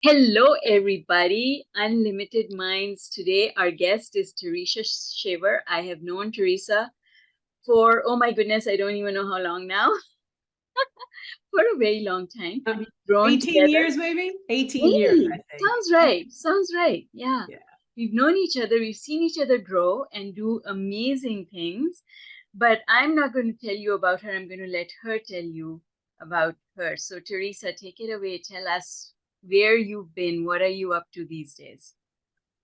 Hello, everybody. Unlimited Minds. Today, our guest is TERESA Shaver. I have known Teresa for, oh my goodness, I don't even know how long now, for a very long time. Uh, We've grown 18 together. years, maybe 18 years, Hey, I think. sounds right. Sounds right. Yeah. Yeah. We've known each other. We've seen each other grow and do amazing things. But I'm not going to tell you about her. I'm going to let her tell you about her. So, Teresa, take it away. Tell us where you've been. What are you up to these days?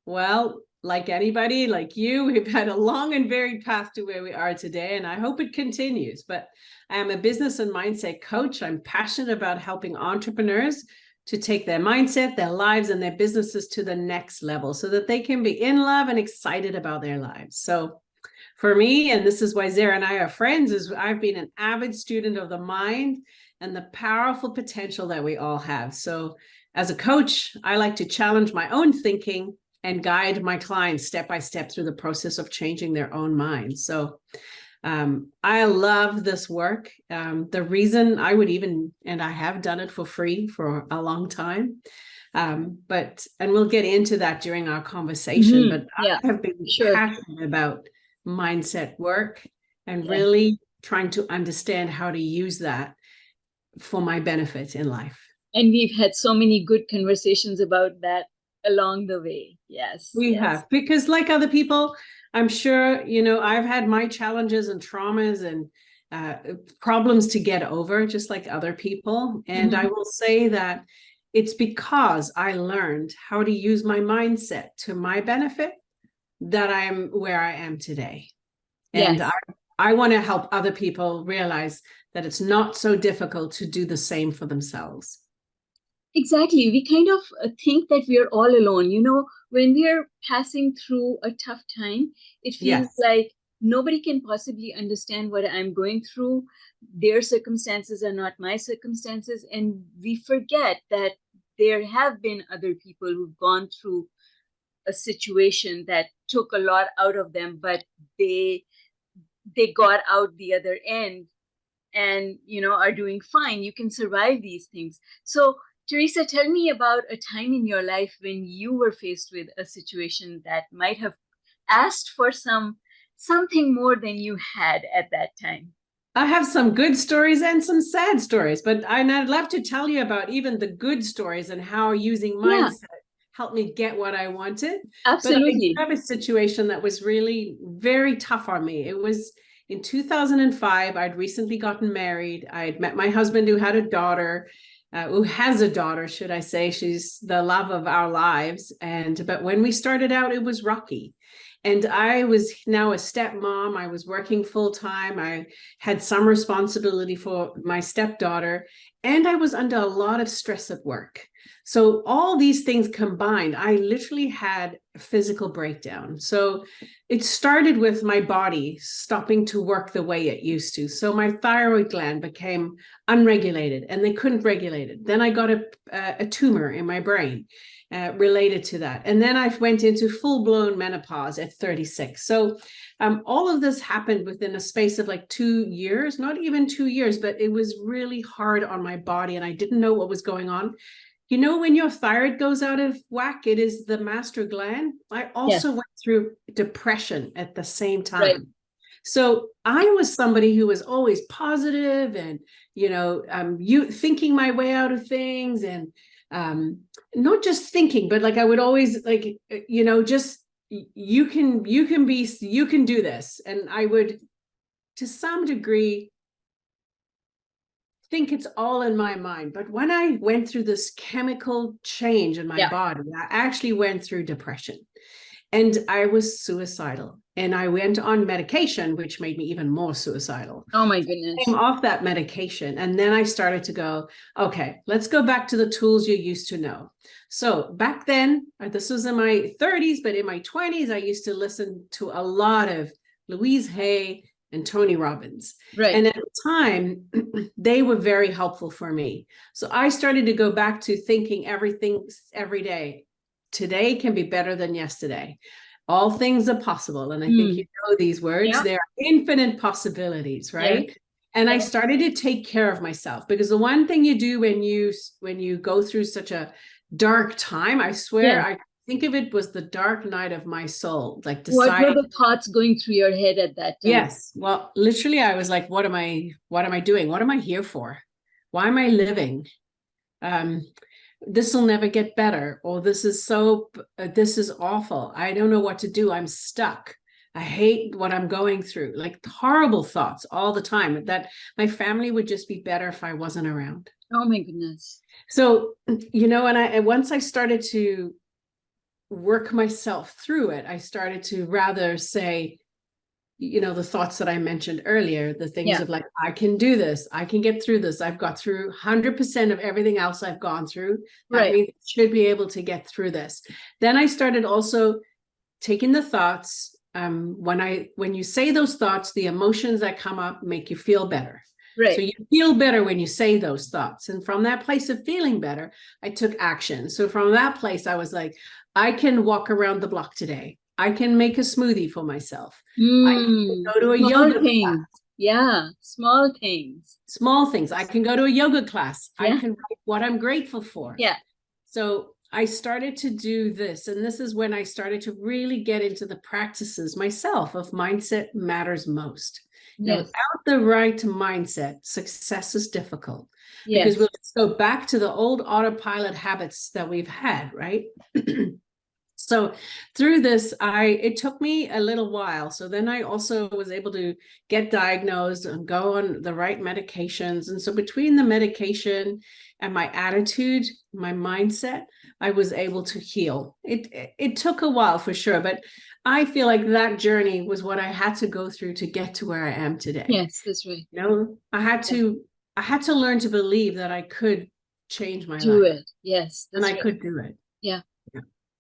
Well, like anybody, like you, we've had a long and varied path to where we are today, and I hope it continues. But I am a business and mindset coach. I'm passionate about helping entrepreneurs to take their mindset, their lives, and their businesses to the next level so that they can be in love and excited about their lives. So for me, and this is why Zehra and I are friends, is I've been an avid student of the mind and the powerful potential that we all have. So as a coach, I like to challenge my own thinking and guide my clients step by step through the process of changing their own minds. So I love this work. The reason I would even, and I have done it for free for a long time, and we'll get into that during our conversation, but Yeah, I have been sure. passionate about mindset work and Yeah. really trying to understand how to use that for my benefit in life. And we've had so many good conversations about that along the way. Yes, We yes. have, because like other people, I'm sure, I've had my challenges and traumas and problems to get over, just like other people. And I Mhm. will say that it's because I learned how to use my mindset to my benefit that I'm where I am today. And Yes, I want to help other people realize that it's not so difficult to do the same for themselves. exactly. We kind of think that we are all alone. When we are passing through a tough time, it feels Yes. like nobody can possibly understand what I'm going through. Their circumstances are not my circumstances. And we forget that there have been other people who've gone through a situation that took a lot out of them, but they they got out the other end and are doing fine. You can survive these things. So, Teresa, tell me about a time in your life when you were faced with a situation that might have asked for something more than you had at that time. I have some good stories and some sad stories, but I'd love to tell you about even the good stories and how using Yeah, mindset helped me get what I wanted. But I absolutely. have a situation that was really very tough on me. It was in 2005. I'd recently gotten married. I'd met my husband who had a daughter, who has a daughter, should I say. She's the love of our lives. But when we started out, it was rocky. And I was now a stepmom. I was working full time. I had some responsibility for my stepdaughter, and I was under a lot of stress at work. So all these things combined, I literally had a physical breakdown. So it started with my body stopping to work the way it used to. So my thyroid gland became unregulated and they couldn't regulate it. Then I got a tumor in my brain related to that. And then I went into full-blown menopause at 36. So all of this happened within a space of like 2 years, not even 2 years, but it was really hard on my body and I didn't know what was going on. When your thyroid goes out of whack, it is the master gland. I also Yes, went through depression at the same right. time. So I was somebody who was always positive and, you thinking my way out of things and not just thinking, but like I would always like, just you can do this. And I would, to some degree, think it's all in my mind. But when I went through this chemical change in my Yeah. body, I actually went through depression and I was suicidal. And I went on medication, which made me even more suicidal. Oh my Came goodness. off that medication. And then I started to go, okay, let's go back to the tools you used to know. So back then, this was in my 30s, but in my 20s, I used to listen to a lot of Louise Hay and Tony Robbins. Right. And at the time, they were very helpful for me. So I started to go back to thinking everything every day. Today can be better than yesterday. All things are possible. And I think you Mm. know these words. Yeah. There are infinite possibilities, Yes. right? And I Yes. started to take care of myself because the one thing you do when you go through such a dark time. I swear, Yeah. I think of it was the dark night of my soul, like What were deciding. the thoughts going through your head at that time? Yes. Well, literally, I was like, what am I doing? What am I here for? Why am I living? Um, this will never get better, or this is awful. I don't know what to do. I'm stuck. I hate what I'm going through. Like horrible thoughts all the time, that my family would just be better if I wasn't around. Oh my goodness. So, and once I started to work myself through it, I started to rather say, the thoughts that I mentioned earlier, the things of like, I can do this, I can get through this. I've got through 100% of everything else I've gone through. That means I should be able to get through this. Then I started also taking the thoughts. When you say those thoughts, the emotions that come up make you feel better. Right. So you feel better when you say those thoughts. And from that place of feeling better, I took action. So from that place, I was like, I can walk around the block today. I can make a smoothie for myself. I can go to a yoga class. Yeah, small things. Small things. I can go to a yoga class. Yeah. I can write what I'm grateful for. Yeah. So I started to do this. And this is when I started to really get into the practices myself of mindset matters most. Yes. Without the right mindset, success is difficult. Yes. Because we'll just go back to the old autopilot habits that we've had, right? So through this, it took me a little while. So then I also was able to get diagnosed and go on the right medications. And so between the medication and my attitude, my mindset, I was able to heal. It took a while for sure, but I feel like that journey was what I had to go through to get to where I am today. Yes, that's right. I had to learn to believe that I could change my life. Do it. Yes. And I could do it. Yeah.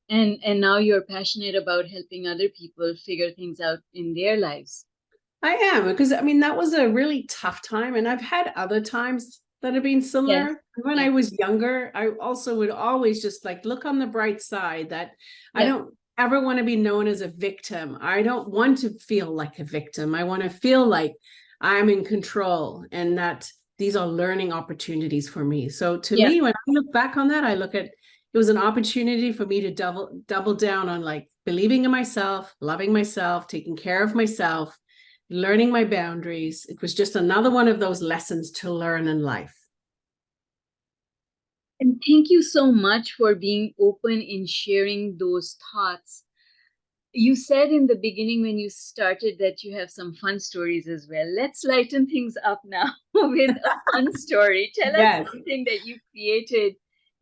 And now you're passionate about helping other people figure things out in their lives. I am, because that was a really tough time, and I've had other times that have been similar. Yes. When I was younger, I also would always just like look on the bright side, that I don't ever want to be known as a victim. I don't want to feel like a victim. I want to feel like I'm in control and that these are learning opportunities for me. So to me, when I look back on that, I look at it was an opportunity for me to double down on like believing in myself, loving myself, taking care of myself, learning my boundaries. It was just another one of those lessons to learn in life. And thank you so much for being open in sharing those thoughts. You said in the beginning when you started that you have some fun stories as well. Let's lighten things up now with a fun story. Tell us something that you created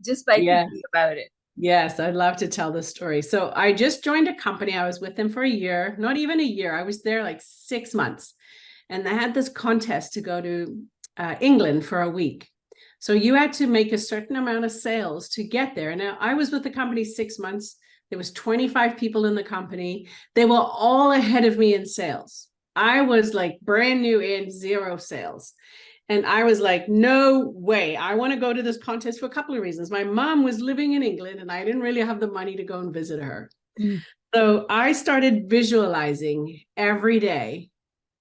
just by thinking about it. Yes, I'd love to tell this story. So I just joined a company. I was with them for a year, not even a year. I was there like 6 months. And they had this contest to go to England for a week. So you had to make a certain amount of sales to get there. Now, I was with the company 6 months. There was 25 people in the company. They were all ahead of me in sales. I was like brand new in zero sales. And I was like, no way. I want to go to this contest for a couple of reasons. My mom was living in England and I didn't really have the money to go and visit her. So I started visualizing every day,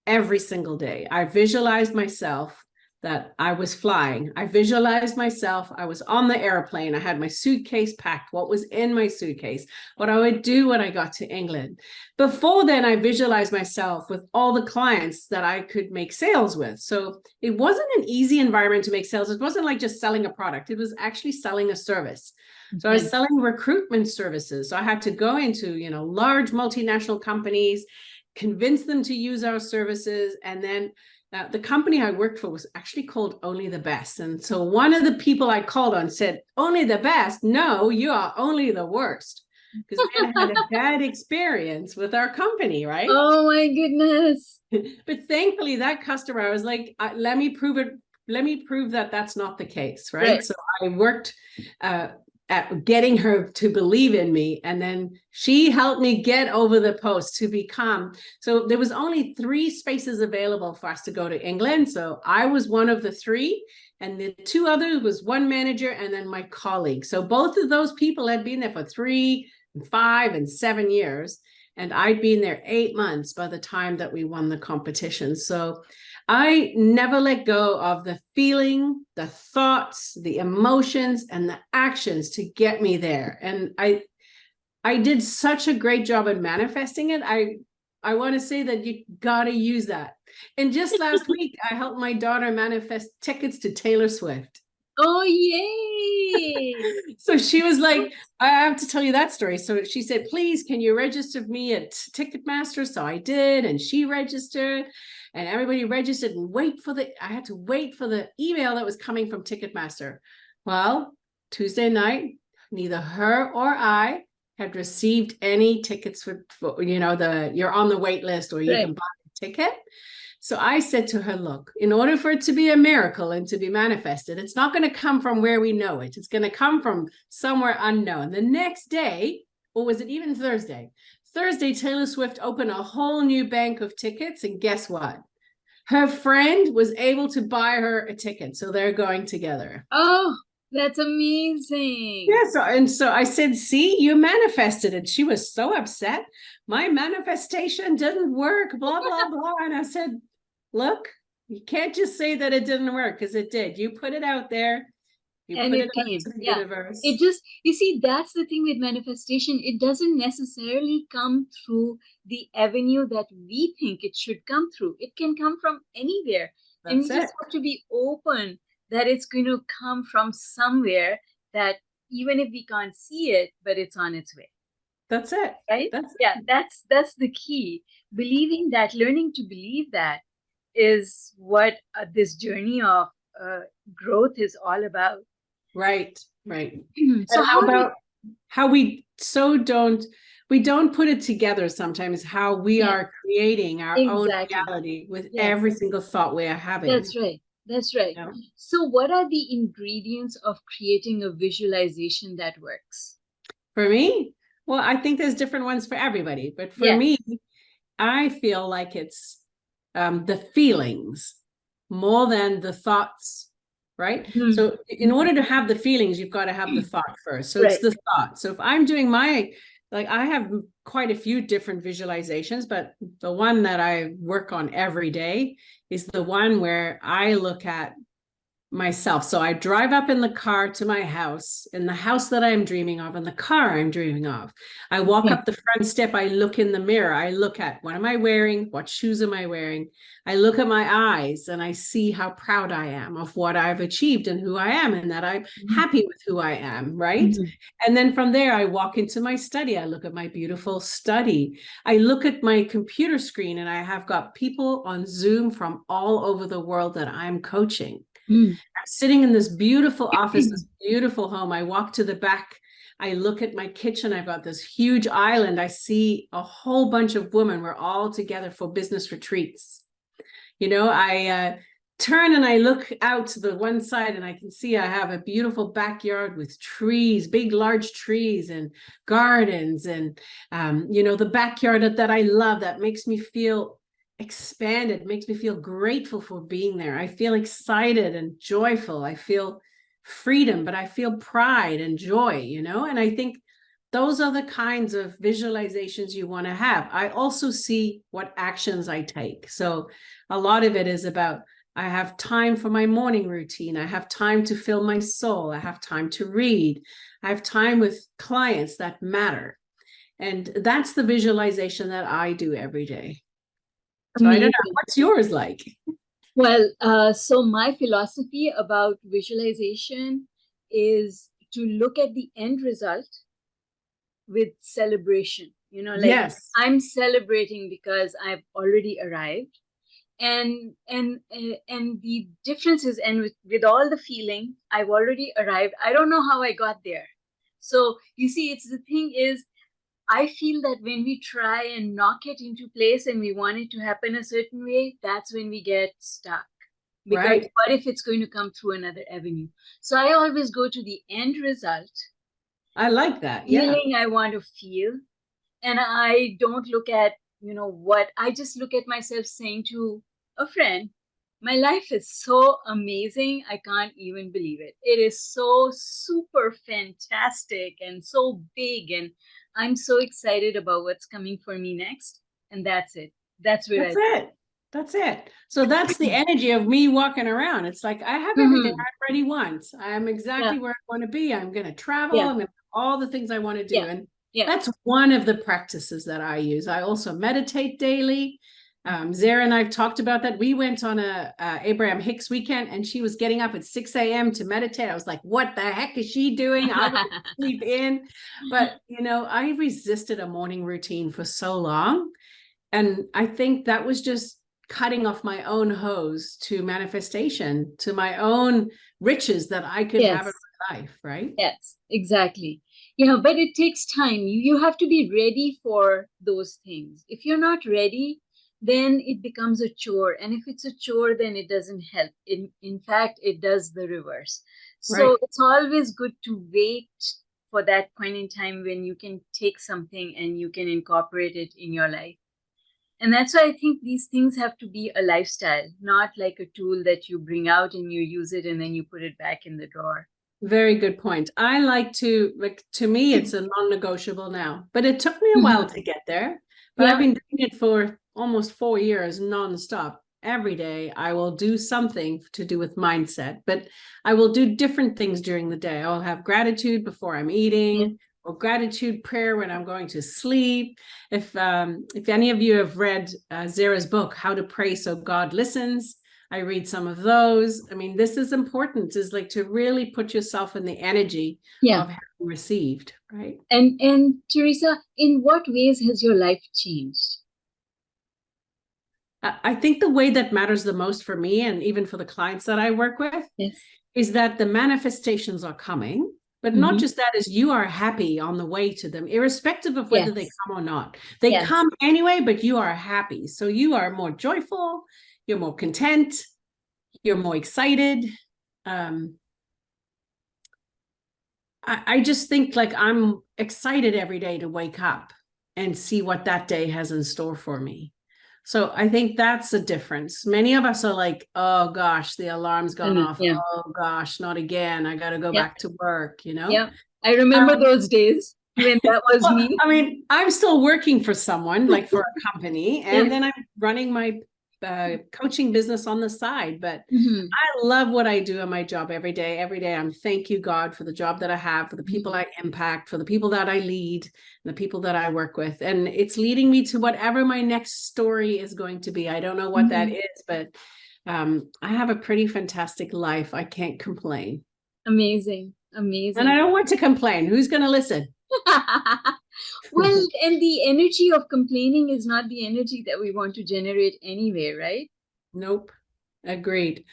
every single day. I visualized myself that I was flying. I visualized myself. I was on the airplane. I had my suitcase packed, what was in my suitcase, what I would do when I got to England. Before then, I visualized myself with all the clients that I could make sales with. So it wasn't an easy environment to make sales. It wasn't like just selling a product. It was actually selling a service. So I was selling recruitment services. So I had to go into, large multinational companies, convince them to use our services, and then the company I worked for was actually called Only the Best. And so one of the people I called on said, only the best? No, you are only the worst. Because we had a bad experience with our company, right? Oh my goodness. But thankfully that customer, I was like, let me prove it. Let me prove that that's not the case, right? So I worked at getting her to believe in me. And then she helped me get over the post to become. So there was only 3 spaces available for us to go to England. So I was one of the 3. And the 2 others was one manager and then my colleague. So both of those people had been there for 3 and 5 and 7 years. And I'd been there 8 months by the time that we won the competition. So I never let go of the feeling, the thoughts, the emotions, and the actions to get me there. And I did such a great job at manifesting it. I want to say that you got to use that. And just last week, I helped my daughter manifest tickets to Taylor Swift. Oh, yay. So she was like, I have to tell you that story. So she said, please, can you register me at Ticketmaster? So I did, and she registered, and everybody registered and I had to wait for the email that was coming from Ticketmaster. Well, Tuesday night, neither her or I had received any tickets for you're on the wait list or you can buy a ticket. So I said to her, look, in order for it to be a miracle and to be manifested, it's not going to come from where we know it. It's going to come from somewhere unknown. The next day, or was it even Thursday? Thursday, Taylor Swift opened a whole new bank of tickets. And guess what? Her friend was able to buy her a ticket. So they're going together. Oh, that's amazing. Yeah. So I said, see, you manifested it. She was so upset. My manifestation didn't work, blah, blah, blah. And I said, look, you can't just say that it didn't work, because it did. You put it out there. You And put it it out came. to the Yeah. universe. It just, you see, that's the thing with manifestation. It doesn't necessarily come through the avenue that we think it should come through. It can come from anywhere. And we just have to be open that it's going to come from somewhere, that even if we can't see it, but it's on its way. That's it. Right? That's Yeah, that's the key. Believing that, learning to believe that is what this journey of growth is all about. right. Right. So and how about how we don't put it together sometimes, how we are creating our own reality with every single thought we are having. That's right. That's right. You know? So what are the ingredients of creating a visualization that works? For me, well, I think there's different ones for everybody, but for me, I feel like it's the feelings more than the thoughts, right? So in order to have the feelings, you've got to have the thought first. So it's the thought. So if I'm doing I have quite a few different visualizations, but the one that I work on every day is the one where I look at myself. So I drive up in the car to my house, in the house that I'm dreaming of, in the car I'm dreaming of. I walk up the front step, I look in the mirror, I look at, what am I wearing? What shoes am I wearing? I look at my eyes and I see how proud I am of what I've achieved and who I am, and that I'm happy with who I am, right? And then from there, I walk into my study. I look at my beautiful study. I look at my computer screen, and I have got people on Zoom from all over the world that I'm coaching. I'm sitting in this beautiful office, this beautiful home. I walk to the back. I look at my kitchen. I've got this huge island. I see a whole bunch of women. We're all together for business retreats. I turn and I look out to the one side, and I can see I have a beautiful backyard with trees, big, large trees and gardens. And, the backyard that I love, that makes me feel expanded, makes me feel grateful for being there. I feel excited and joyful. I feel freedom, but I feel pride and joy, and I think those are the kinds of visualizations you want to have. I also see what actions I take. So a lot of it is about, I have time for my morning routine. I have time to fill my soul. I have time to read. I have time with clients that matter. And that's the visualization that I do every day. So I don't know, what's yours like? Well, so my philosophy about visualization is to look at the end result with celebration. I'm celebrating because I've already arrived. And the difference is, and with all the feeling, I've already arrived. I don't know how I got there. So you see, it's the thing is, I feel that when we try and knock it into place and we want it to happen a certain way, that's when we get stuck. Because what if it's going to come through another avenue? So I always go to the end result. I like that. Feeling I want to feel. And I don't look at, I just look at myself saying to a friend, my life is so amazing. I can't even believe it. It is so super fantastic and so big. And I'm so excited about what's coming for me next. And that's it. That's where that's it. That's it. So that's the energy of me walking around. It's like I have everything Mm-hmm. I'm ready once. I am Yeah. exactly where I want to be. I'm going to travel. Yeah. I'm going to do all the things I want to do. Yeah. And Yeah. that's one of the practices that I use. I also meditate daily. Zehra and I've talked about that. We went on a Abraham Hicks weekend and she was getting up at 6 a.m. to meditate. I was like, what the heck is she doing? I want to sleep in. But, I resisted a morning routine for so long. And I think that was just cutting off my own hose to manifestation, to my own riches that I could have in Yes. my life, right? Yes, exactly. Yeah, but it takes time. You have to be ready for those things. If you're not ready, then it becomes a chore. And if it's a chore, then it doesn't help. In fact, it does the reverse. So Right. it's always good to wait for that point in time when you can take something and you can incorporate it in your life. And that's why I think these things have to be a lifestyle, not like a tool that you bring out and you use it and then you put it back in the drawer. Very good point. I like to me, it's a non-negotiable now, but it took me a while Mhm. to get there. But I've Yeah, been doing it for almost 4 years nonstop. Every day I will do something to do with mindset, but I will do different things during the day. I'll have gratitude before I'm yeah, eating, or gratitude prayer when I'm going to sleep. If any of you have read Zehra's book, How to Pray So God Listens, I read some of those. I mean, this is important, is like to really put yourself in the energy yeah. of having received, right? And Teresa, in what ways has your life changed? I think the way that matters the most for me, and even for the clients that I work with, Yes. is that the manifestations are coming, but not Mm-hmm. just that, is you are happy on the way to them, irrespective of whether they Yes. come or not. They Yes. come anyway, but you are happy. So you are more joyful, you're more content, you're more excited. Um, I just think like I'm excited every day to wake up and see what that day has in store for me. So I think that's a difference. Many of us are like, oh gosh, the alarm's gone And off. yeah, Oh gosh, not again. I got to go yeah, back to work. yeah. I remember Um, those days when that was well, me. I mean, I'm still working for someone, like for a company, Yeah. and then I'm running my coaching business on the side. But Mm-hmm. I love what I do in my job every day. Every day, I'm thank you, God, for the job that I have, for the people Mm-hmm. I impact, for the people that I lead, the people that I work with. And it's leading me to whatever my next story is going to be. I don't know what that Mm-hmm. is, but I have a pretty fantastic life. I can't complain. Amazing. And I Amazing. don't want to complain. Who's going to listen? Well, and the energy of complaining is not the energy that we want to generate anyway, right? Nope. Agreed.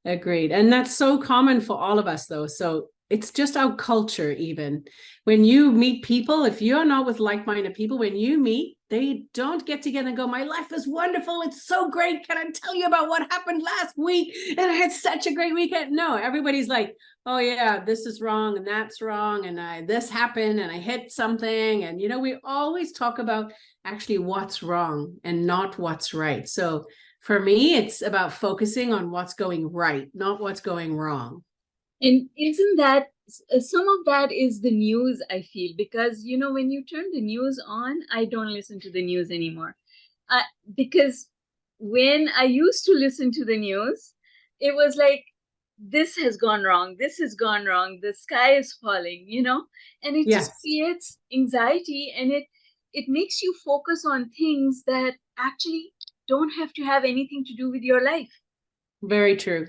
Agreed. And that's so common for all of us, though. So it's just our culture, even. When you meet people, if you're not with like minded people, when you meet, they don't get together and go, my life is wonderful. It's so great. Can I tell you about what happened last week? And I had such a great weekend. No, everybody's like, oh, yeah, this is wrong and that's wrong. And this happened and I hit something. And, we always talk about actually what's wrong and not what's right. So for me, it's about focusing on what's going right, not what's going wrong. And isn't that some of that is the news, I feel, because, when you turn the news on, I don't listen to the news anymore. Uh, because when I used to listen to the news, it was like, this has gone wrong, this has gone wrong, the sky is falling, and it just Yes, creates anxiety and it makes you focus on things that actually don't have to have anything to do with your life, very true.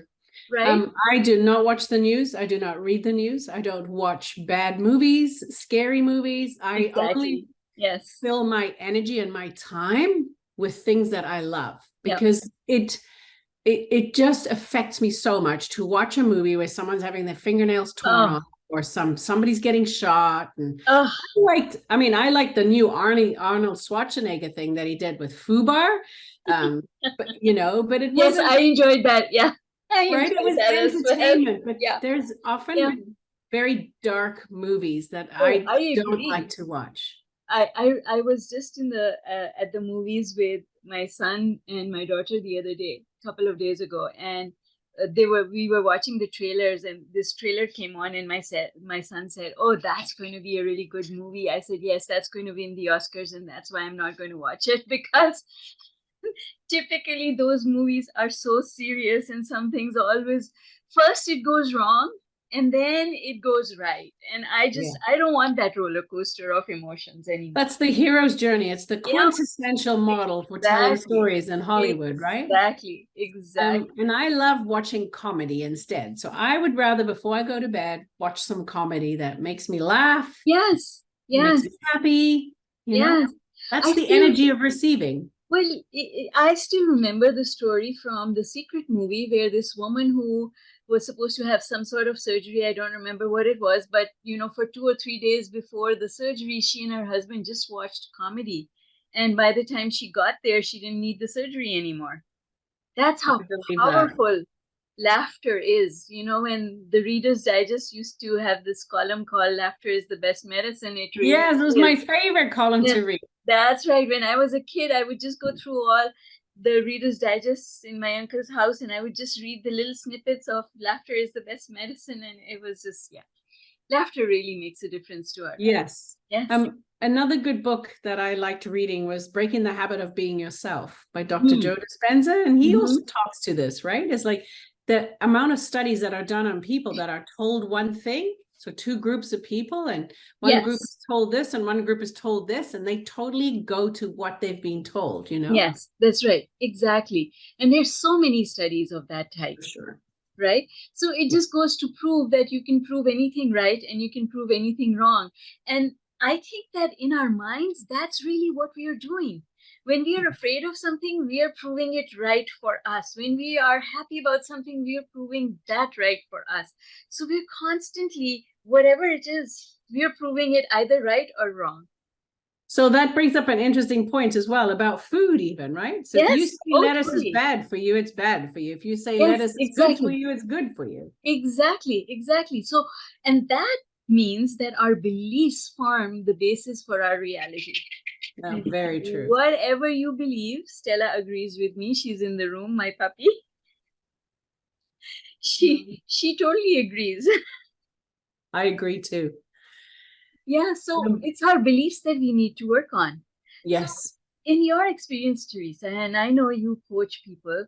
right? I do not watch the news. I do not read the news. I don't watch bad movies, scary movies. I only Exactly. Yes. fill my energy and my time with things that I love, Yeah. because it just affects me so much to watch a movie where someone's having their fingernails torn Oh, off, or somebody's getting shot. And oh, I like the new Arnold Schwarzenegger thing that he did with Fubar. But it yes, wasn't I enjoyed that. Yeah, I right. It enjoyed was that as well. entertainment, but Yeah, there's yeah. often very dark movies that Oh, I I don't like agree. to watch. I was just in the at the movies with my son and my daughter the other day, a couple of days ago, and we were watching the trailers, and this trailer came on, and my son said, "Oh, that's going to be a really good movie." I said, "Yes, that's going to win the Oscars, and that's why I'm not going to watch it because." Typically those movies are so serious, and some things always, first it goes wrong and then it goes right, and Yeah. I don't want that roller coaster of emotions anymore. That's the hero's journey. It's the Yeah, quintessential model for telling exactly, stories in Hollywood, right? exactly. And I love watching comedy instead. So I would rather, before I go to bed, watch some comedy that makes me laugh, Yes, makes yes, me happy, you know? yes. That's I the still, energy of receiving. well, I still remember the story from the Secret movie where this woman who was supposed to have some sort of surgery, I don't remember what it was, but for 2 or 3 days before the surgery, she and her husband just watched comedy. And by the time she got there, she didn't need the surgery anymore. That's I how believe that. powerful laughter is. When the Reader's Digest used to have this column called Laughter is the Best Medicine, it really Yes, it was is. my favorite column Yeah, to read. that's right. When I was a kid, I would just go through all the Reader's Digests in my uncle's house, and I would just read the little snippets of Laughter is the Best Medicine. And it was just, yeah, laughter really makes a difference to our life. Yes. Yes. Another good book that I liked reading was Breaking the Habit of Being Yourself by Dr. Mm. Joe Dispenza. And he Hmm. also talks to this, right? It's like the amount of studies that are done on people that are told one thing. So two groups of people, and one group Yes. is told this and one group is told this, and they totally go to what they've been told, Yes, that's right. Exactly. And there's so many studies of that type. For sure. Right? So it just goes to prove that you can prove anything right and you can prove anything wrong. And I think that in our minds, that's really what we are doing. When we are afraid of something, we are proving it right for us. When we are happy about something, we are proving that right for us. So we're constantly, whatever it is, we are proving it either right or wrong. So that brings up an interesting point as well about food, even, right? So if you Yes, say oh, lettuce is totally. bad for you, it's bad for you. If you say Yes, lettuce is good for exactly. you, it's good for you. Exactly, exactly. So, and that means that our beliefs form the basis for our reality. No, very true. Whatever you believe, Stella agrees with me. She's in the room, my puppy. She totally agrees. I agree too. Yeah, so Um, it's our beliefs that we need to work on. So, yes. in your experience, Teresa, and I know you coach people,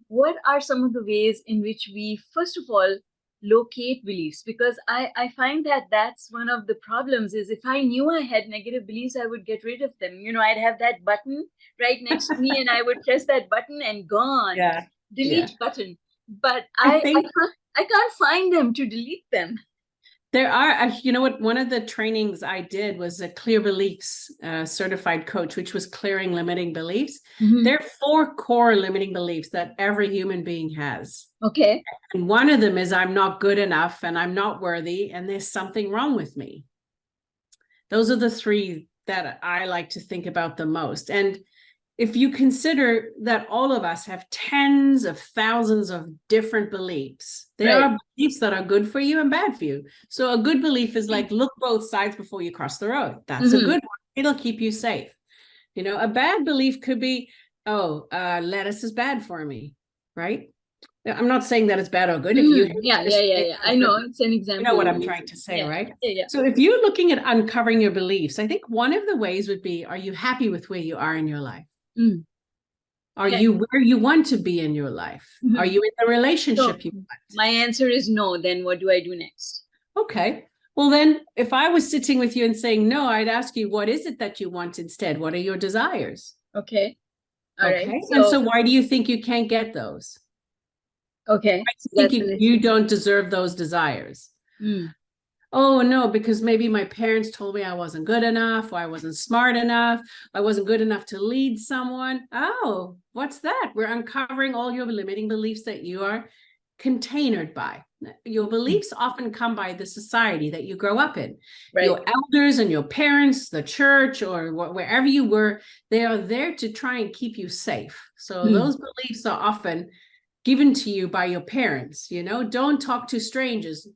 what are some of the ways in which we, first of all, locate beliefs? Because I find that that's one of the problems is if I knew I had negative beliefs, I would get rid of them. I'd have that button right next to me and I would press that button and gone, Yeah. Yeah. delete button. But I I think I can't find them to delete them. there are, you know what, one of the trainings I did was a clear beliefs certified coach, which was clearing limiting beliefs. Mhm. There are 4 core limiting beliefs that every human being has. Okay. And one of them is I'm not good enough and I'm not worthy and there's something wrong with me. Those are the 3 that I like to think about the most. And if you consider that all of us have tens of thousands of different beliefs, there Right. are beliefs that are good for you and bad for you. So a good belief is like, look both sides before you cross the road. That's a Mhm. good one. It'll keep you safe. A bad belief could be, oh, lettuce is bad for me, right? I'm not saying that it's bad or good. If you Mhm. Yeah, yeah, yeah, yeah. I know it's an you know example what you're I'm trying using. to say, Yeah, right? yeah, yeah. So if you're looking at uncovering your beliefs, I think one of the ways would be, are you happy with where you are in your life? Mm. Are Yeah. you where you want to be in your life? Are Mhm. you in the So relationship you my answer is no. Then what do I do next? want? Okay. Well, then, if I was sitting with you and saying no, I'd ask you, what is it that you want instead? What are your desires? Okay. All right. Okay. And So so, why do you think you can't get those? okay. I So think that's the next. you don't deserve those desires. Mm. Oh, no, because maybe my parents told me I wasn't good enough, or I wasn't smart enough, I wasn't good enough to lead someone. Oh, what's that? We're uncovering all your limiting beliefs that you are containered by. Your beliefs often come by the society that you grow up in. Right. Your elders and your parents, the church, or wherever you were, they are there to try and keep you safe. So Mm. those beliefs are often given to you by your parents. Don't talk to strangers.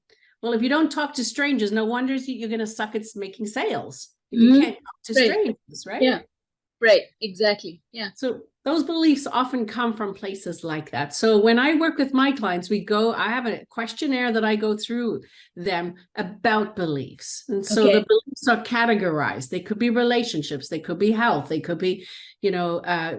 Well, if you don't talk to strangers, no wonder you're going to suck at making sales if you Mm. can't talk to Right. strangers, right? Yeah. Right. Exactly. Yeah. So those beliefs often come from places like that. So when I work with my clients, I have a questionnaire that I go through them about beliefs. And so the beliefs are categorized. They could be relationships, they could be health, they could be,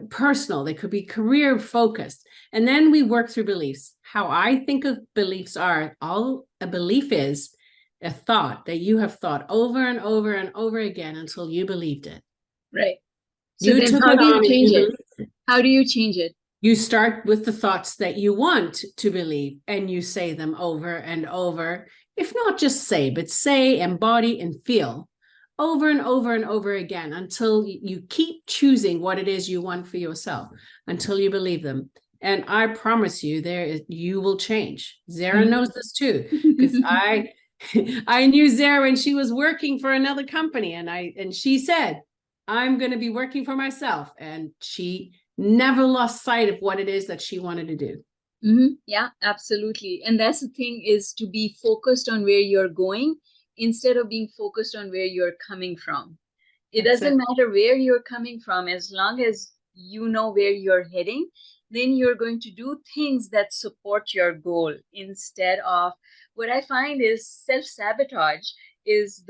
personal, they could be career focused. And then we work through beliefs. How I think of beliefs are, all a belief is a thought that you have thought over and over and over again until you believed it. Right. So You then took how it do you on and change you it? believed it. How do you change it? You start with the thoughts that you want to believe, and you say them over and over. If not just say, but say, embody, and feel over and over and over again until you keep choosing what it is you want for yourself, until you believe them. And I promise you, you will change. Zehra knows this too, because I knew Zehra when she was working for another company, and she said, I'm going to be working for myself. And she never lost sight of what it is that she wanted to do. Yeah, absolutely. And that's the thing, is to be focused on where you're going instead of being focused on where you're coming from. It doesn't matter where you're coming from, as long as you know where you're heading, then you're going to do things that support your goal, instead of, what I find is self-sabotage is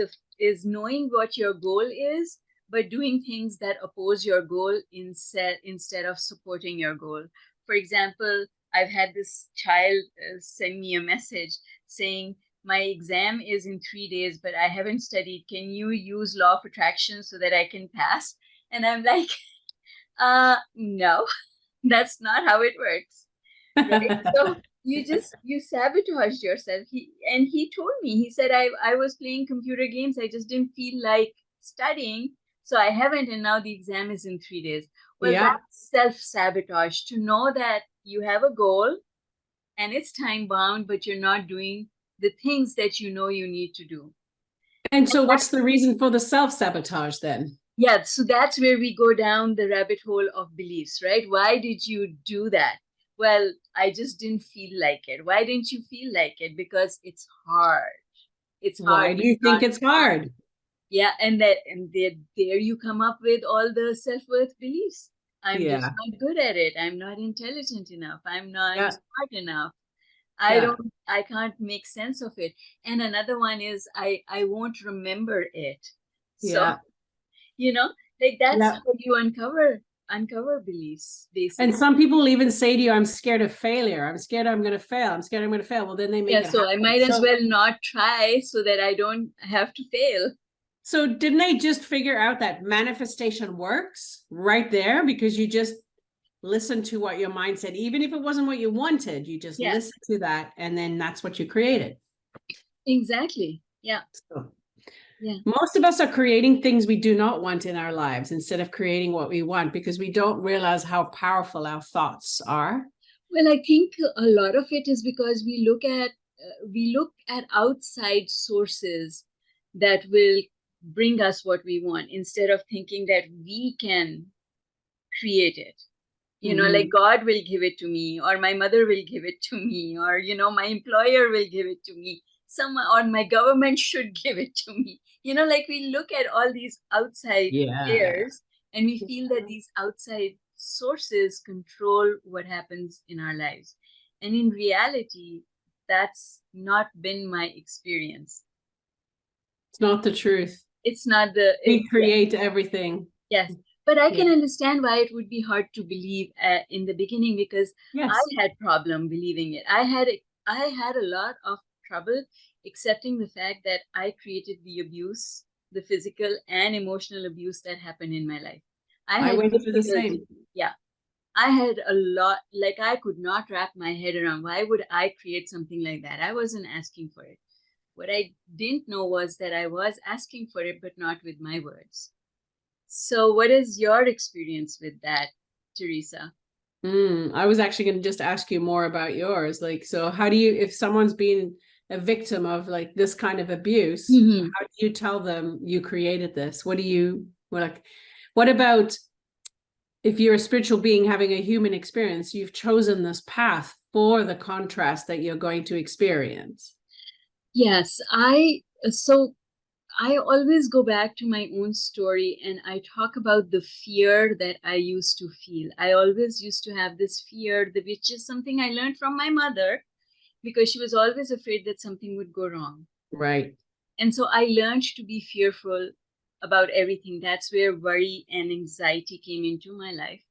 knowing what your goal is, but doing things that oppose your goal instead of supporting your goal. For example, I've had this child send me a message saying, my exam is in 3 days, but I haven't studied. Can you use law of attraction so that I can pass? And I'm like, no, that's not how it works. Right? So you sabotaged yourself. He told me, he said, I was playing computer games. I just didn't feel like studying. So I haven't, and now the exam is in 3 days. Well, that's self-sabotage, to know that you have a goal and it's time bound, but you're not doing the things that you know you need to do. And so what's the reason for the self-sabotage then? Yeah, so that's where we go down the rabbit hole of beliefs, right? Why did you do that? Well, I just didn't feel like it. Why didn't you feel like it? Because it's hard. It's hard. Why do you think it's hard? Yeah, and there you come up with all the self-worth beliefs. I'm just not good at it. I'm not intelligent enough. I'm not smart enough. I can't make sense of it. And another one is I won't remember it. So, like that's how you uncover beliefs, basically. And some people even say to you, I'm scared of failure. I'm scared I'm going to fail. I'm scared I'm going to fail. Well, then they make it so happen. I might as well not try so that I don't have to fail. So didn't they just figure out that manifestation works right there, because you just listen to what your mind said, even if it wasn't what you wanted, you just listen to that, and then that's what you created. Exactly. Yeah. So, most of us are creating things we do not want in our lives instead of creating what we want, because we don't realize how powerful our thoughts are. Well, I think a lot of it is because we look at outside sources that will bring us what we want, instead of thinking that we can create it. Like God will give it to me, or my mother will give it to me, or, my employer will give it to me, someone, or my government should give it to me. Like we look at all these outside players, and we feel that these outside sources control what happens in our lives. And in reality, that's not been my experience. It's not the truth. It's not we create everything. Yes. But I can understand why it would be hard to believe in the beginning, because I had problem believing it. I had a lot of trouble accepting the fact that I created the abuse, the physical and emotional abuse that happened in my life. I went through the same. Yeah. I had a lot, like I could not wrap my head around, why would I create something like that? I wasn't asking for it. What I didn't know was that I was asking for it, but not with my words. So what is your experience with that, Teresa? I was actually going to just ask you more about yours. Like, so how do you, if someone's been a victim of like this kind of abuse, how do you tell them you created this? What about if you're a spiritual being having a human experience, you've chosen this path for the contrast that you're going to experience? Yes, I always go back to my own story and I talk about the fear that I used to feel. I always used to have this fear, which is something I learned from my mother because she was always afraid that something would go wrong. Right. And so I learned to be fearful about everything. That's where worry and anxiety came into my life.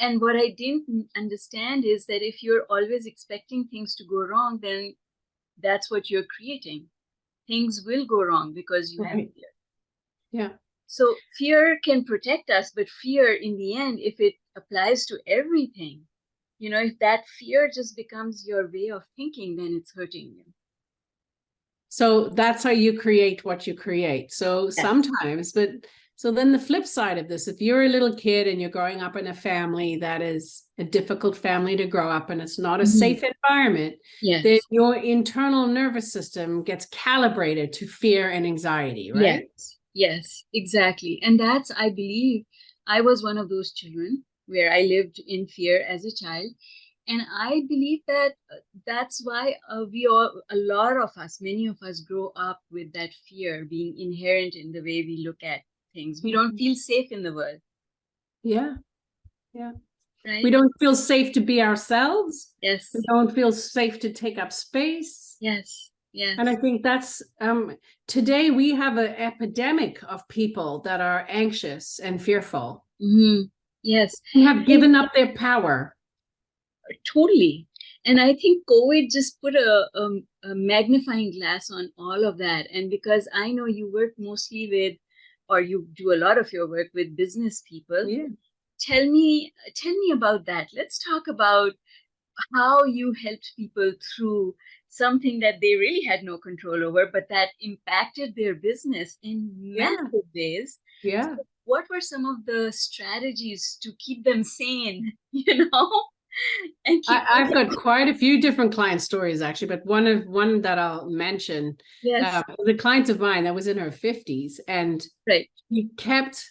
And what I didn't understand is that if you're always expecting things to go wrong, then that's what you're creating. Things will go wrong because you have Right. fear. Yeah. So fear can protect us, but fear in the end, if it applies to everything, if that fear just becomes your way of thinking, then it's hurting you. So that's how you create what you create. So Yes. sometimes, but so then the flip side of this, if you're a little kid and you're growing up in a family that is a difficult family to grow up in, it's not a safe environment, then Yes. your internal nervous system gets calibrated to fear and anxiety, right? Yes. Yes, exactly. And that's, I believe, I was one of those children where I lived in fear as a child. And I believe that that's why a lot of us, many of us grow up with that fear being inherent in the way we look at things. We don't feel safe in the world, Yeah. Yeah. We right? don't feel safe to be ourselves. We Yes, don't feel safe to take up space. yes, And I yes. think that's today we have an epidemic of people that are anxious and fearful Yes, who have given up their power. totally. And I think COVID just put a magnifying glass on all of that. And because I know you work mostly with, or you do a lot of your work with business people, Yeah. tell me about that. Let's talk about how you helped people through something that they really had no control over, but that impacted their business in Yeah. massive ways. Yeah. So what were some of the strategies to keep them sane, and keep I've got quite a few different client stories actually, but one that I'll mention, yes, the client of mine that was in her 50s, and right. she kept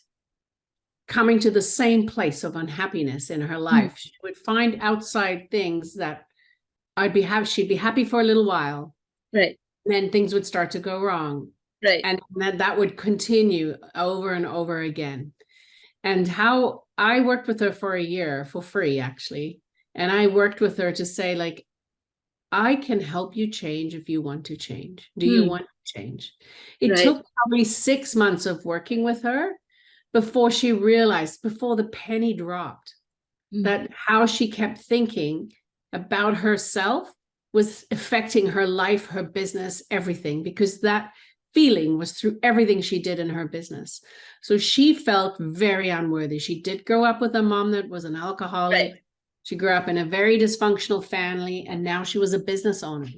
coming to the same place of unhappiness in her Mm, life. She would find outside things that she'd be happy for a little while, right, then things would start to go wrong. right. And that would continue over and over again. And how I worked with her for a year for free, actually. And I worked with her to say, like, I can help you change if you want to change. Do you Mm, want to change? It right. took probably 6 months of working with her before she realized, before the penny dropped, Mm, that how she kept thinking about herself was affecting her life, her business, everything, because that feeling was through everything she did in her business. So she felt very unworthy. She did grow up with a mom that was an alcoholic. right. She grew up in a very dysfunctional family, and now she was a business owner.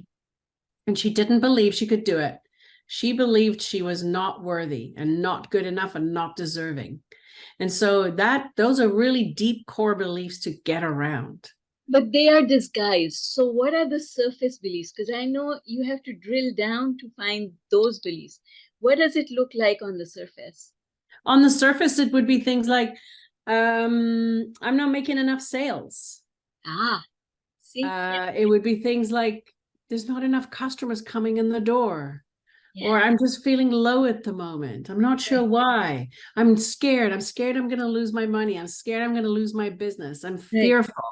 And she didn't believe she could do it. She believed she was not worthy and not good enough and not deserving. And so those are really deep core beliefs to get around. But they are disguised. So what are the surface beliefs? Because I know you have to drill down to find those beliefs. What does it look like on the surface? On the surface, it would be things like, I'm not making enough sales. Ah, see? It would be things like, there's not enough customers coming in the door. Yeah, Or I'm just feeling low at the moment. I'm not sure right, why. I'm scared. I'm scared I'm going to lose my money. I'm scared I'm going to lose my business. I'm right, fearful.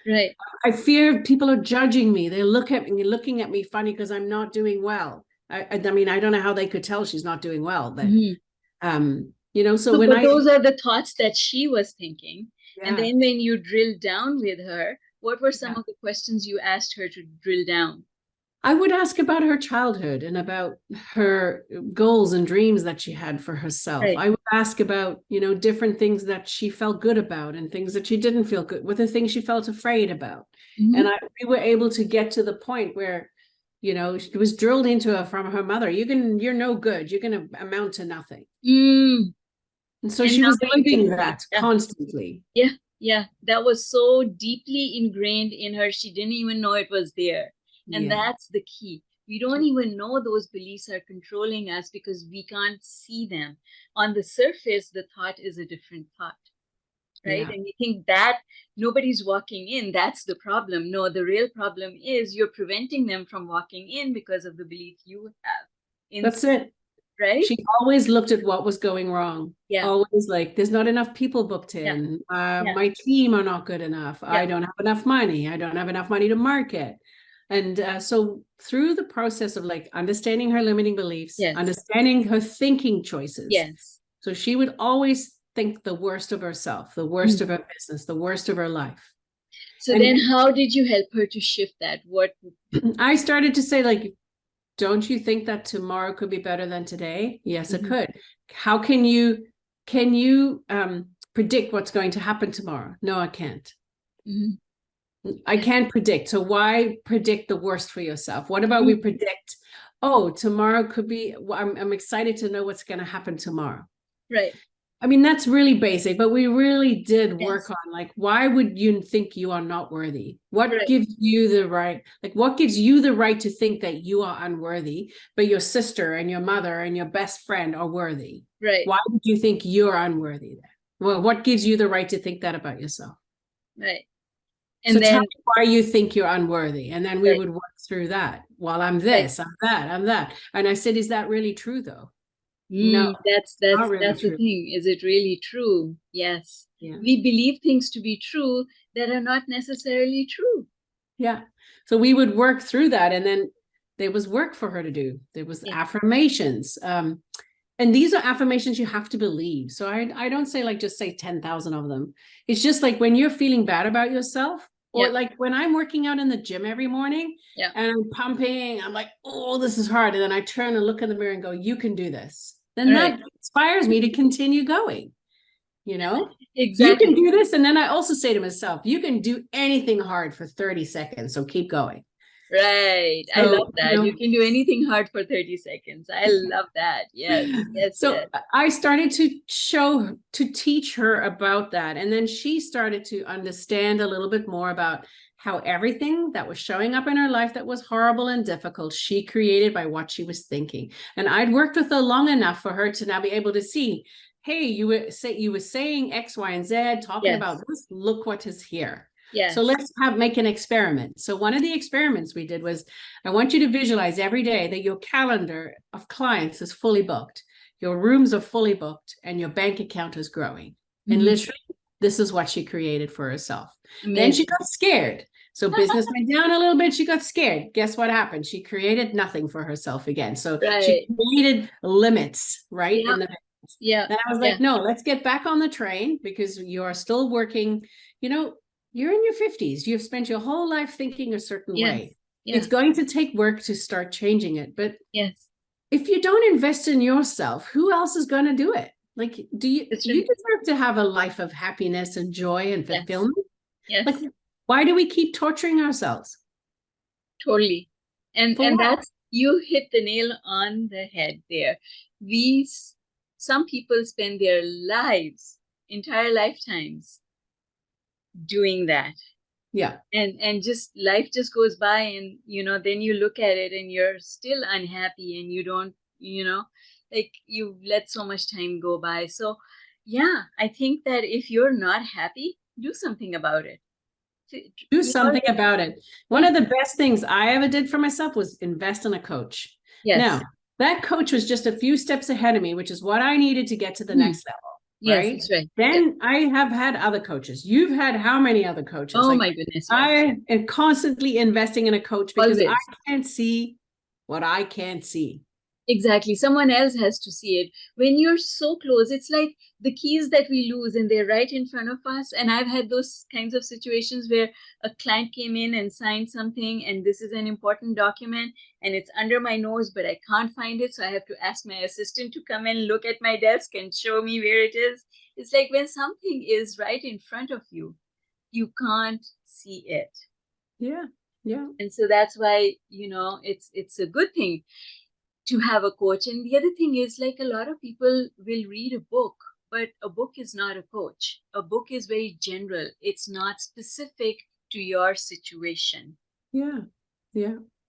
right. I fear people are judging me. They look at me, looking at me funny because I'm not doing well. I mean, I don't know how they could tell she's not doing well, but Mhm. so So, when but those are the thoughts that she was thinking. And yeah, then when you drill down with her, what were some yeah. of the questions you asked her to drill down? I would ask about her childhood and about her goals and dreams that she had for herself. Right. I would ask about, different things that she felt good about and things that she didn't feel good with, the things she felt afraid about. And Hmm. we were able to get to the point where, it was drilled into her from her mother. You're no good. You're going to amount to nothing. Mm. And so And she now was you can living see. that Yeah. constantly. Yeah. Yeah. That was so deeply ingrained in her. She didn't even know it was there. And Yeah. that's the key. We don't even know those beliefs are controlling us because we can't see them. On the surface, the thought is a different thought. Right? Yeah. And you think that nobody's walking in, that's the problem. No, the real problem is you're preventing them from walking in because of the belief you have. That's it. right? She always looked at what was going wrong. Yeah. Always like, there's not enough people booked Yeah. in. Yeah. My team are not good enough. Yeah. I don't have enough money. I don't have enough money to market. And so through the process of like understanding her limiting beliefs, Yes. understanding her thinking choices. Yes. So she would always think the worst of herself, the worst of her business, the worst of her life. So and then how did you help her to shift that? What? I started to say, like, don't you think that tomorrow could be better than today? Yes, it could. How can you predict what's going to happen tomorrow? No, I can't. I can't predict. So why predict the worst for yourself? What about we predict, oh, tomorrow could be, I'm excited to know what's going to happen tomorrow. Right. I mean, that's really basic, but we really did work Yes. on, like, why would you think you are not worthy? What Right. gives you the right, like, what gives you the right to think that you are unworthy, but your sister and your mother and your best friend are worthy? Right. Why would you think you're unworthy then? Well, what gives you the right to think that about yourself? Right. And So then tell me why you think you're unworthy. And then we would work through that. Well, I'm this, I'm that, I'm that. And I said, is that really true though? No, that's not really the true. thing. Is it really true? Yes. Yeah. We believe things to be true that are not necessarily true. Yeah. So we would work through that. And then there was work for her to do. There was affirmations. And these are affirmations you have to believe. So I don't say, like, just say 10,000 of them. It's just like when you're feeling bad about yourself, or like when I'm working out in the gym every morning and I'm pumping, I'm like, oh, this is hard. And then I turn and look in the mirror and go, you can do this. Then that inspires me to continue going. You know, exactly. You can do this. And then I also say to myself, you can do anything hard for 30 seconds. So keep going. Right. So, I love that. You can do anything hard for 30 seconds. I love that. Yes. Yes. So yes. I started to teach her about that. And then she started to understand a little bit more about how everything that was showing up in her life that was horrible and difficult, she created by what she was thinking. And I'd worked with her long enough for her to now be able to see, hey, you were saying X, Y, and Z, talking about this. Look what is here. Yes. So let's make an experiment. So one of the experiments we did was, I want you to visualize every day that your calendar of clients is fully booked, your rooms are fully booked, and your bank account is growing. And literally, this is what she created for herself. Amazing. Then she got scared. So business went down a little bit. She got scared. Guess what happened? She created nothing for herself again. So she created limits, right? In the business. Then I was like, no, let's get back on the train, because you are still working, you're in your 50s. You've spent your whole life thinking a certain way. It's going to take work to start changing it. But if you don't invest in yourself, who else is going to do it? Like, you deserve to have a life of happiness and joy and fulfillment. Like, why do we keep torturing ourselves? Totally. And that's, you hit the nail on the head there. Some people spend their lives, entire lifetimes, doing that. And just life just goes by, and then you look at it and you're still unhappy, and you don't, like, you let so much time go by. So I think that if you're not happy, do something about it. Do something about it. One of the best things I ever did for myself was invest in a coach. Now, that coach was just a few steps ahead of me, which is what I needed to get to the next level. Right? Yes, that's right. Then I have had other coaches. You've had how many other coaches? Oh, like, my goodness. I am constantly investing in a coach because I can't see what I can't see. Exactly. Someone else has to see it. When you're so close, it's like the keys that we lose and they're right in front of us. And I've had those kinds of situations where a client came in and signed something, and this is an important document and it's under my nose, but I can't find it. So I have to ask my assistant to come and look at my desk and show me where it is. It's like when something is right in front of you, you can't see it. Yeah. And so that's why, it's a good thing to have a coach. And the other thing is, like, a lot of people will read a book, but a book is not a coach. A book is very general. It's not specific to your situation. Yeah.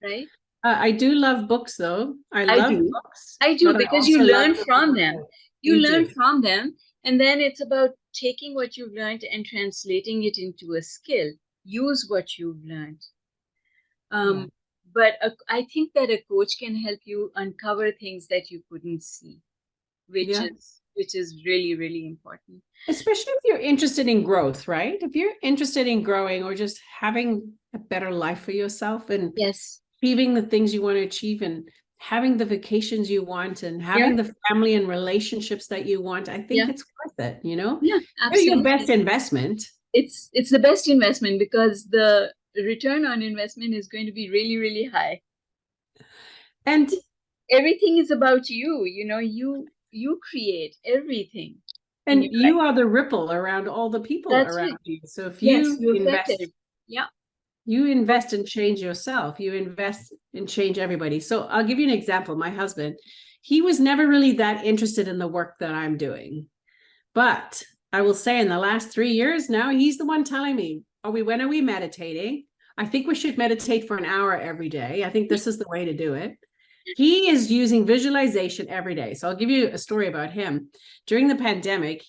Right? I do love books, though. I love books. I do, because you learn from them. You learn from them. And then it's about taking what you've learned and translating it into a skill. Use what you've learned. but I think that a coach can help you uncover things that you couldn't see, which Yeah. is really, really important. Especially if you're interested in growth, right? If you're interested in growing or just having a better life for yourself and Yes. achieving the things you want to achieve and having the vacations you want and Yeah. having the family and relationships that you want, I think Yeah. it's worth it, you know? Yeah, They're your absolutely. best investment. It's the best investment because the return on investment is going to be really, really high. And Everything is about you. You know, you create everything in and your life. you are the ripple around all the people That's around right. you. So if Yes, you you affect invest, it. Yeah. you invest and change yourself, you invest and change everybody. So I'll give you an example. My husband, he was never really that interested in the work that I'm doing. But I will say in the last 3 years now, he's the one telling me, when are we meditating? I think we should meditate for an hour every day. I think this is the way to do it. He is using visualization every day. So I'll give you a story about him. During the pandemic,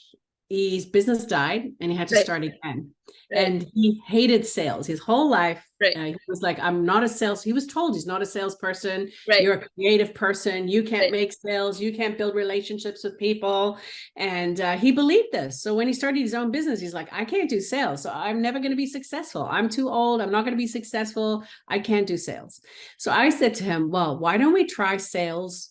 his business died and he had to Right. start again. Right. And he hated sales his whole life. Right. He was like, I'm not a sales. He was told he's not a salesperson. Right. You're a creative person. You can't Right. make sales. You can't build relationships with people. And he believed this. So when he started his own business, he's like, I can't do sales. So I'm never going to be successful. I'm too old. I'm not going to be successful. I can't do sales. So I said to him, well, why don't we try sales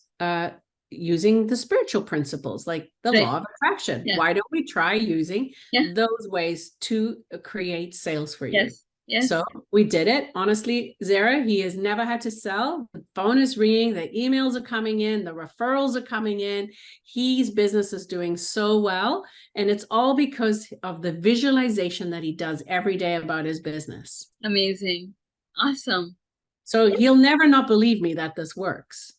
using the spiritual principles like the Right. law of attraction? Yeah. Why don't we try using Yeah. those ways to create sales for you? Yes. Yes. So we did it. Honestly, Zehra, he has never had to sell. The phone is ringing, the emails are coming in, the referrals are coming in. His business is doing so well. And it's all because of the visualization that he does every day about his business. Amazing. Awesome. So he'll never not believe me that this works.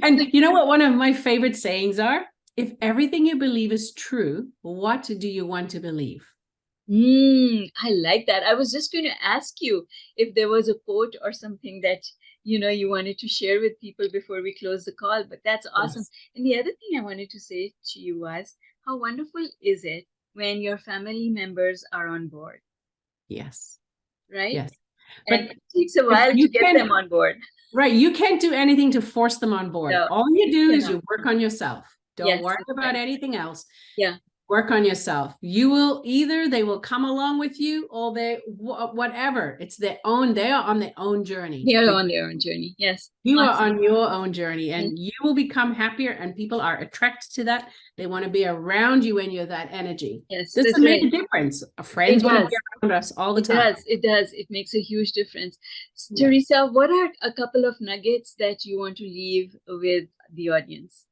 And you know what one of my favorite sayings are? If everything you believe is true, what do you want to believe? I like that. I was just going to ask you if there was a quote or something that you wanted to share with people before we close the call, but that's awesome. Yes. And the other thing I wanted to say to you was, how wonderful is it when your family members are on board, Yes. right? Yes. And But it takes a while to get them on board. Right. You can't do anything to force them on board. No, All you do is cannot. you work on yourself. Don't Yes, worry that's about right. anything else. Yeah. Work on yourself. You will they will come along with you or whatever. It's they are on their own journey. They are on their own journey. Yes. You are Awesome. on your own journey Yes. and you will become happier and people are attracted to that. They want to be around you when you're that energy. Yes, This that's will make right. a difference. Friends It want to does. be around us all the It time. does. It does. It makes a huge difference. Yeah. Teresa, what are a couple of nuggets that you want to leave with the audience?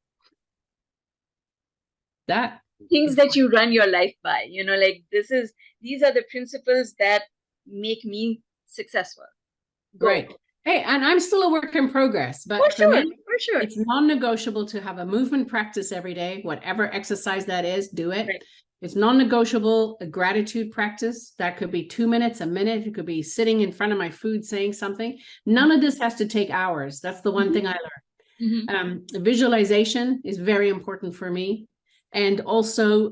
Things that you run your life by, like these are the principles that make me successful. Go. Right. Hey, and I'm still a work in progress, but For me, sure. it's non-negotiable to have a movement practice every day, whatever exercise that is, do it. Right. It's non-negotiable, a gratitude practice. That could be 2 minutes, a minute. It could be sitting in front of my food saying something. None of this has to take hours. That's the one thing I learned. Visualization is very important for me. And also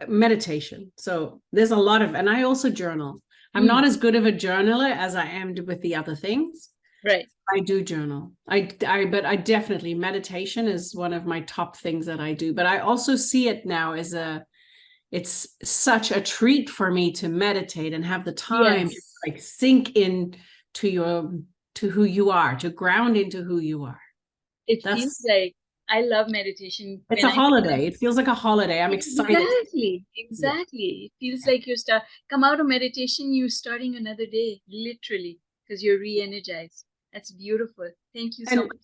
meditation. So there's a lot of, and I also journal. I'm not as good of a journaler as I am with the other things. Right. I do journal. But I definitely, meditation is one of my top things that I do. But I also see it now as it's such a treat for me to meditate and have the time to like sink in to who you are, to ground into who you are. It feels like I love meditation. It's a holiday. It feels like a holiday. I'm excited. Exactly. It feels like come out of meditation, you're starting another day, literally, because you're re-energized. That's beautiful. Thank you so much.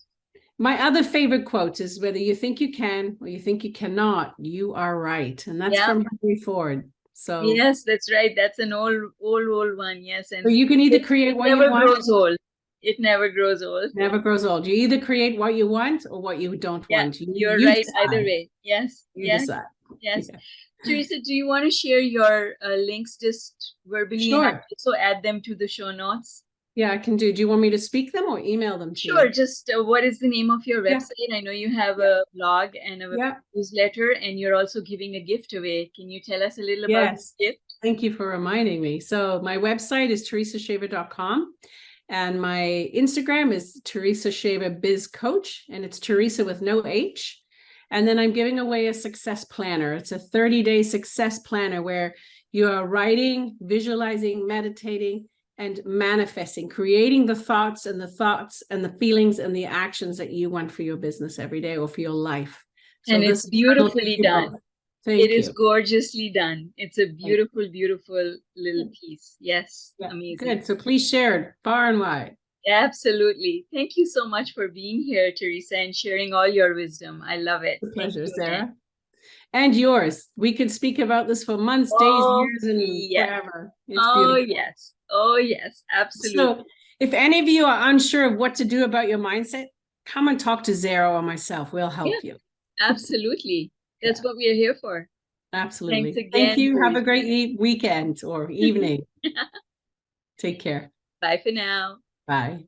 My other favorite quote is, whether you think you can or you think you cannot, you are right. And that's from Henry Ford. So yes, that's right. That's an old one. Yes. And so you can either create what you want. Never grows old. It never grows old. Never grows old. You either create what you want or what you don't want. You're right decide. Either way. Yes. You decide. Yes. Yeah. Teresa, do you want to share your links just verbally? Sure. And also add them to the show notes? Yeah, I can do. Do you want me to speak them or email them to you? Sure. Just what is the name of your website? I know you have a blog and a newsletter, and you're also giving a gift away. Can you tell us a little about the gift? Thank you for reminding me. So my website is teresashaver.com. And my Instagram is Teresa Shaver Biz Coach, and it's Teresa with no H. And then I'm giving away a success planner. It's a 30-day success planner where you are writing, visualizing, meditating, and manifesting, creating the thoughts and the feelings and the actions that you want for your business every day or for your life. So And this it's is will take beautifully you done. both. It Thank is you. gorgeously done. It's a beautiful, beautiful little piece. Yes, Yeah, amazing. good. So please share it far and wide. Absolutely. Thank you so much for being here, Teresa, and sharing all your wisdom. I love it. It's a Thank pleasure, you again. Zehra. And yours. We could speak about this for months, days, Oh, years, and yes. forever. It's Oh, beautiful. yes. Oh, yes. Absolutely. So if any of you are unsure of what to do about your mindset, come and talk to Zehra or myself. We'll help you. Absolutely. That's Yeah, what we are here for. absolutely. Thanks Thank again, you. Have a Teresa. great weekend or evening. Take care. Bye for now. Bye.